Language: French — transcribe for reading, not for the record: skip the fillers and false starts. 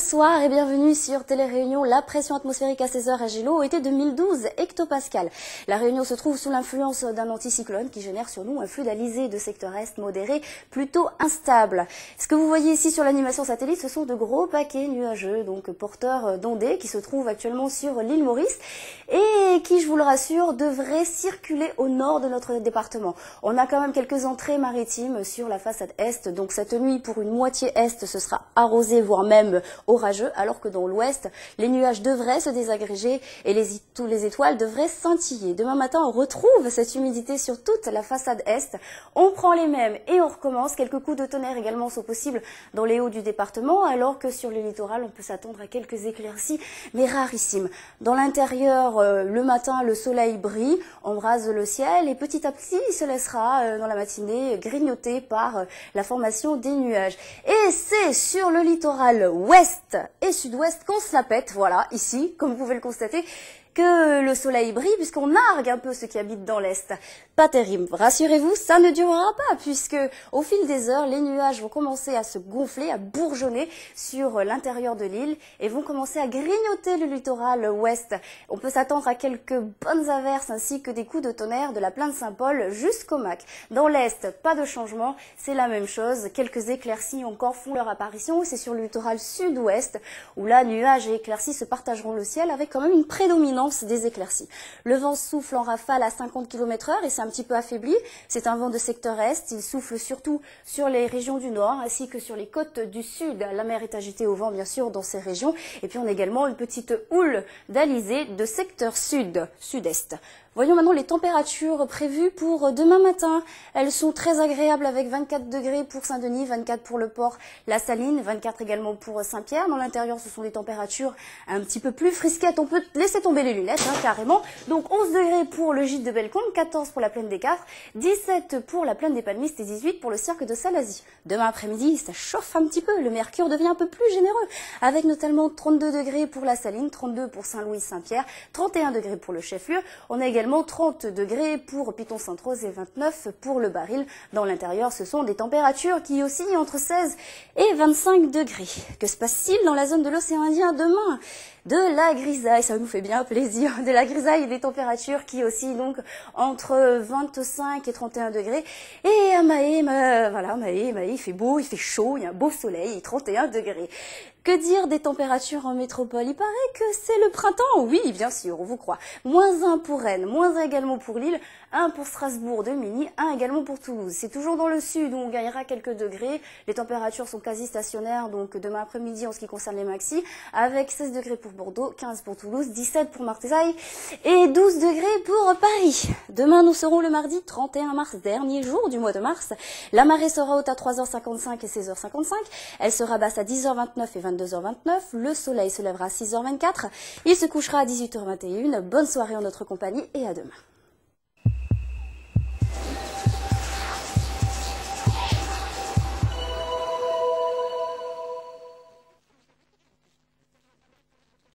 Bonsoir et bienvenue sur Télé Réunion. La pression atmosphérique à 16h à Gélo était de 1012 hectopascales. La Réunion se trouve sous l'influence d'un anticyclone qui génère sur nous un flux d'alizé de secteur est modéré plutôt instable. Ce que vous voyez ici sur l'animation satellite, ce sont de gros paquets nuageux, donc porteurs d'ondées qui se trouvent actuellement sur l'île Maurice et qui, je vous le rassure, devraient circuler au nord de notre département. On a quand même quelques entrées maritimes sur la façade est, donc cette nuit pour une moitié est, ce sera arrosé, voire même orageux, alors que dans l'ouest, les nuages devraient se désagréger et les étoiles devraient scintiller. Demain matin, on retrouve cette humidité sur toute la façade est. On prend les mêmes et on recommence. Quelques coups de tonnerre également sont possibles dans les hauts du département, alors que sur le littoral, on peut s'attendre à quelques éclaircies, mais rarissimes. Dans l'intérieur, le matin, le soleil brille, embrase le ciel et petit à petit, il se laissera dans la matinée grignoter par la formation des nuages. Et c'est sur le littoral ouest et sud-ouest qu'on se la pète, voilà, ici, comme vous pouvez le constater, que le soleil brille puisqu'on nargue un peu ceux qui habitent dans l'est. Pas terrible. Rassurez-vous, ça ne durera pas puisque au fil des heures, les nuages vont commencer à se gonfler, à bourgeonner sur l'intérieur de l'île et vont commencer à grignoter le littoral ouest. On peut s'attendre à quelques bonnes averses ainsi que des coups de tonnerre de la plaine Saint-Paul jusqu'au Mac. Dans l'est, pas de changement, c'est la même chose. Quelques éclaircies encore font leur apparition. C'est sur le littoral sud-ouest où là, nuages et éclaircies se partageront le ciel avec quand même une prédominance des éclaircies. Le vent souffle en rafale à 50 km/h et c'est un petit peu affaibli. C'est un vent de secteur est. Il souffle surtout sur les régions du nord ainsi que sur les côtes du sud. La mer est agitée au vent, bien sûr, dans ces régions. Et puis on a également une petite houle d'alizé de secteur sud-est. Voyons maintenant les températures prévues pour demain matin. Elles sont très agréables avec 24 degrés pour Saint-Denis, 24 pour le port La Saline, 24 également pour Saint-Pierre. Dans l'intérieur, ce sont des températures un petit peu plus frisquettes. On peut laisser tomber les lunettes, carrément. Donc 11 degrés pour le gîte de Bellecombe, 14 pour la plaine des Cafres, 17 pour la plaine des Palmistes et 18 pour le cirque de Salazie. Demain après-midi, ça chauffe un petit peu. Le mercure devient un peu plus généreux avec notamment 32 degrés pour La Saline, 32 pour Saint-Louis-Saint-Pierre, 31 degrés pour le chef-lieu. On a également 30 degrés pour Piton-Sainte-Rose et 29 pour le Baril. Dans l'intérieur, ce sont des températures qui oscillent entre 16 et 25 degrés. Que se passe-t-il dans la zone de l'océan Indien demain ? De la grisaille, ça nous fait bien plaisir, de la grisaille et des températures qui oscillent donc entre 25 et 31 degrés. Et à Mahé, il fait beau, il fait chaud, il y a un beau soleil, 31 degrés. Que dire des températures en métropole? Il paraît que c'est le printemps, oui, bien sûr, on vous croit. -1 pour Rennes, -1 également pour Lille, 1 pour Strasbourg de Mini, 1 également pour Toulouse. C'est toujours dans le sud où on gagnera quelques degrés. Les températures sont quasi stationnaires, donc demain après-midi en ce qui concerne les maxis, avec 16 degrés pour Bordeaux, 15 pour Toulouse, 17 pour Marseille et 12 degrés pour Paris. Demain, nous serons le mardi 31 mars, dernier jour du mois de mars. La marée sera haute à 3h55 et 16h55. Elle sera basse à 10h29 et 22h29. Le soleil se lèvera à 6h24. Il se couchera à 18h21. Bonne soirée en notre compagnie et à demain.